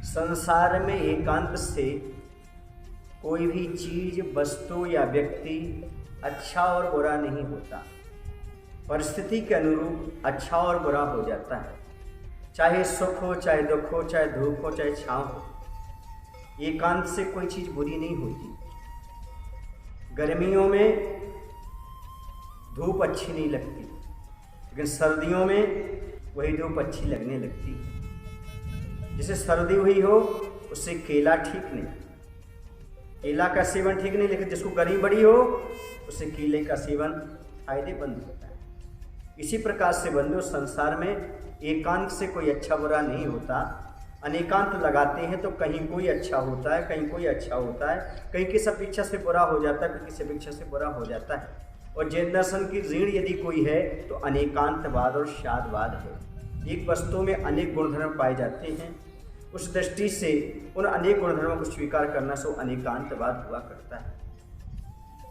संसार में एकांत से कोई भी चीज, वस्तु या व्यक्ति अच्छा और बुरा नहीं होता। परिस्थिति के अनुरूप अच्छा और बुरा हो जाता है। चाहे सुख हो, चाहे दुख हो, चाहे धूप हो, चाहे छांव हो। एकांत से कोई चीज बुरी नहीं होती। गर्मियों में धूप अच्छी नहीं लगती, लेकिन सर्दियों में वही धूप अच्छी लगने लगती है। जिसे सर्दी हुई हो उससे केला ठीक नहीं, केला का सेवन ठीक नहीं, लेकिन जिसको गर्मी बड़ी हो उससे केले का सेवन फायदेमंद होता है। इसी प्रकार से बंधु, संसार में एकांत से कोई अच्छा बुरा नहीं होता। अनेकांत लगाते हैं तो कहीं कोई अच्छा होता है, कहीं कोई अच्छा होता है, कहीं किस अपेक्षा से बुरा हो जाता है, कहीं किस अपेक्षा से बुरा हो जाता है। और जैन दर्शन की ऋण यदि कोई है तो अनेकांतवाद और शादवाद है। एक वस्तु में अनेक गुणधर्म पाए जाते हैं, उस दृष्टि से उन अनेक गुणधर्मों को स्वीकार करना सो अनेकांतवाद हुआ करता है।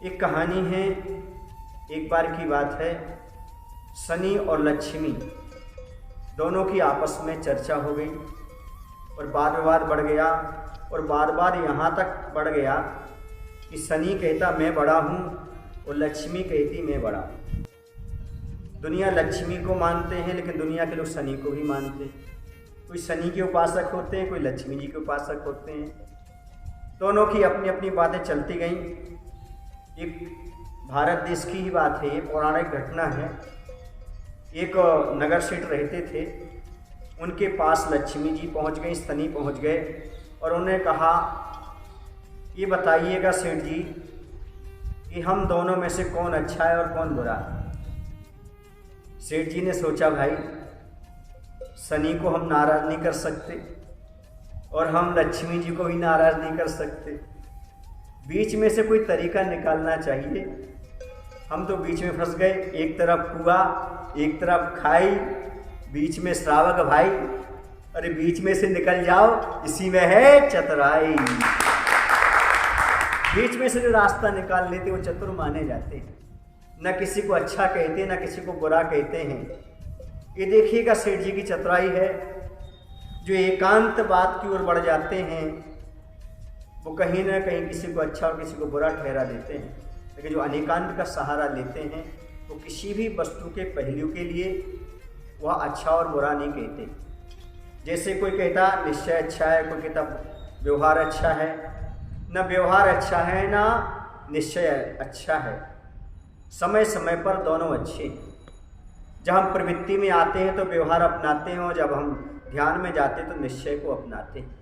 एक कहानी है, एक बार की बात है। शनि और लक्ष्मी दोनों की आपस में चर्चा हो गई और वाद विवाद बढ़ गया, और बार बार यहाँ तक बढ़ गया कि शनि कहता मैं बड़ा हूँ और लक्ष्मी कहती मैं बड़ा हूँ। दुनिया लक्ष्मी को मानते हैं, लेकिन दुनिया के लोग शनि को भी मानते हैं। कोई शनि के उपासक होते हैं, कोई लक्ष्मी जी के उपासक होते हैं। दोनों की अपनी अपनी बातें चलती गईं। एक भारत देश की ही बात है, ये पौराणिक घटना है। एक नगर सेठ रहते थे, उनके पास लक्ष्मी जी पहुंच गई, शनि पहुंच गए और उन्हें कहा ये बताइएगा सेठ जी कि हम दोनों में से कौन अच्छा है और कौन बुरा है। सेठ जी ने सोचा भाई शनि को हम नाराज नहीं कर सकते और हम लक्ष्मी जी को भी नाराज नहीं कर सकते, बीच में से कोई तरीका निकालना चाहिए। हम तो बीच में फंस गए, एक तरफ कुआ, एक तरफ खाई, बीच में श्रावक भाई। अरे बीच में से निकल जाओ, इसी में है चतुराई। बीच में से जो रास्ता निकाल लेते वो चतुर माने जाते हैं। न किसी को अच्छा कहते, न किसी को बुरा कहते हैं। ये देखिएगा सेठ जी की चतुराई है। जो एकांत बात की ओर बढ़ जाते हैं वो कहीं ना कहीं किसी को अच्छा और किसी को बुरा ठहरा देते हैं, लेकिन जो अनेकांत का सहारा लेते हैं वो किसी भी वस्तु के पहलू के लिए वह अच्छा और बुरा नहीं कहते। जैसे कोई कहता निश्चय अच्छा है, कोई कहता व्यवहार अच्छा है। न व्यवहार अच्छा है ना निश्चय अच्छा है। समय समय पर दोनों अच्छे हैं। जब हम प्रवृत्ति में आते हैं तो व्यवहार अपनाते हैं, और जब हम ध्यान में जाते हैं तो निश्चय को अपनाते हैं।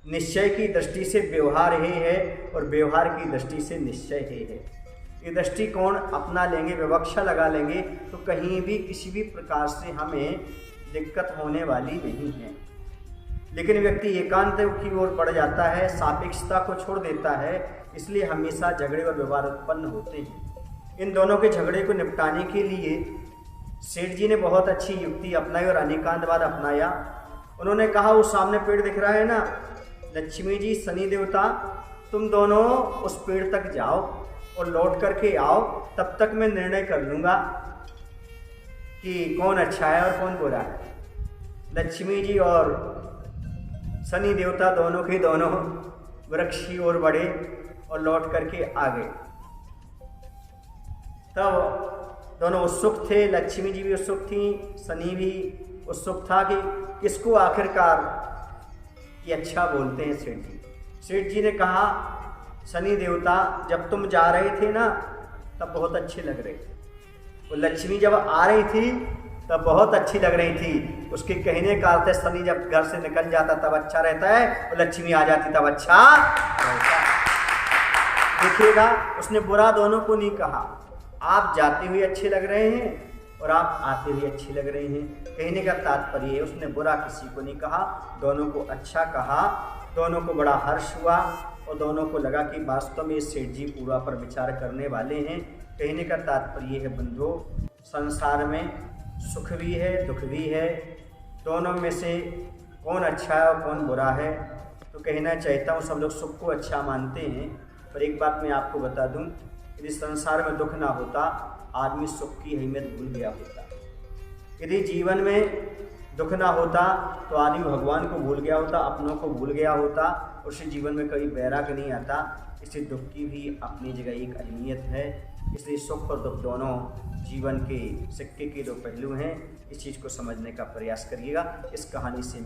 निश्चय की दृष्टि से व्यवहार ही है और व्यवहार की दृष्टि से निश्चय ही है। ये दृष्टिकोण अपना लेंगे, विवक्षा लगा लेंगे तो कहीं भी किसी भी प्रकार से हमें दिक्कत होने वाली नहीं है। लेकिन व्यक्ति एकांत की ओर बढ़ जाता है, सापेक्षता को छोड़ देता है, इसलिए हमेशा झगड़े और विवाद उत्पन्न होते हैं। इन दोनों के झगड़े को निपटाने के लिए सेठ जी ने बहुत अच्छी युक्ति अपनाई और अनेकांतवाद अपनाया। उन्होंने कहा वो सामने पेड़ दिख रहा है ना, लक्ष्मी जी, शनि देवता, तुम दोनों उस पेड़ तक जाओ और लौट करके आओ, तब तक मैं निर्णय कर लूँगा कि कौन अच्छा है और कौन बुरा है। लक्ष्मी जी और शनि देवता दोनों के दोनों वृक्ष की ओर बढ़े और लौट करके आ गए। तब दोनों उत्सुक थे, लक्ष्मी जी भी उत्सुक थी, शनि भी उत्सुक था कि किसको आखिरकार ये अच्छा बोलते हैं सेठ जी। सेठ जी ने कहा शनि देवता, जब तुम जा रहे थे ना तब बहुत अच्छे लग रहे थे, और लक्ष्मी जब आ रही थी तब बहुत अच्छी लग रही थी। उसके कहने का अर्थ है शनि जब घर से निकल जाता तब अच्छा रहता है, और लक्ष्मी आ जाती तब अच्छा रहता है। देखिएगा उसने बुरा दोनों को नहीं कहा। आप जाते हुए अच्छे लग रहे हैं और आप आते हुए अच्छे लग रहे हैं। कहने का तात्पर्य है उसने बुरा किसी को नहीं कहा, दोनों को अच्छा कहा। दोनों को बड़ा हर्ष हुआ और दोनों को लगा कि वास्तव में सेठ जी पूरा पर विचार करने वाले हैं। कहने का तात्पर्य है बंधु, संसार में सुख भी है, दुख भी है। दोनों में से कौन अच्छा है और कौन बुरा है, तो कहना चाहता हूँ सब लोग सुख को अच्छा मानते हैं। पर एक बात मैं आपको बता दूँ, यदि संसार में दुख ना होता आदमी सुख की अहमियत भूल गया होता। यदि जीवन में दुख ना होता तो आदमी भगवान को भूल गया होता, अपनों को भूल गया होता, उसके जीवन में कभी वैराग्य नहीं आता। इसलिए दुख की भी अपनी जगह एक अहमियत है। इसलिए सुख और दुख दोनों जीवन के सिक्के के दो पहलू हैं। इस चीज़ को समझने का प्रयास करिएगा। इस कहानी से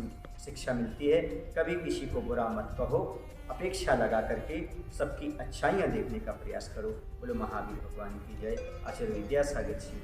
शिक्षा मिलती है, कभी किसी को बुरा मत कहो, अपेक्षा लगा करके सबकी अच्छाइयाँ देखने का प्रयास करो। बोलो महावीर भगवान की जय। आचार्य विद्यासागर जी।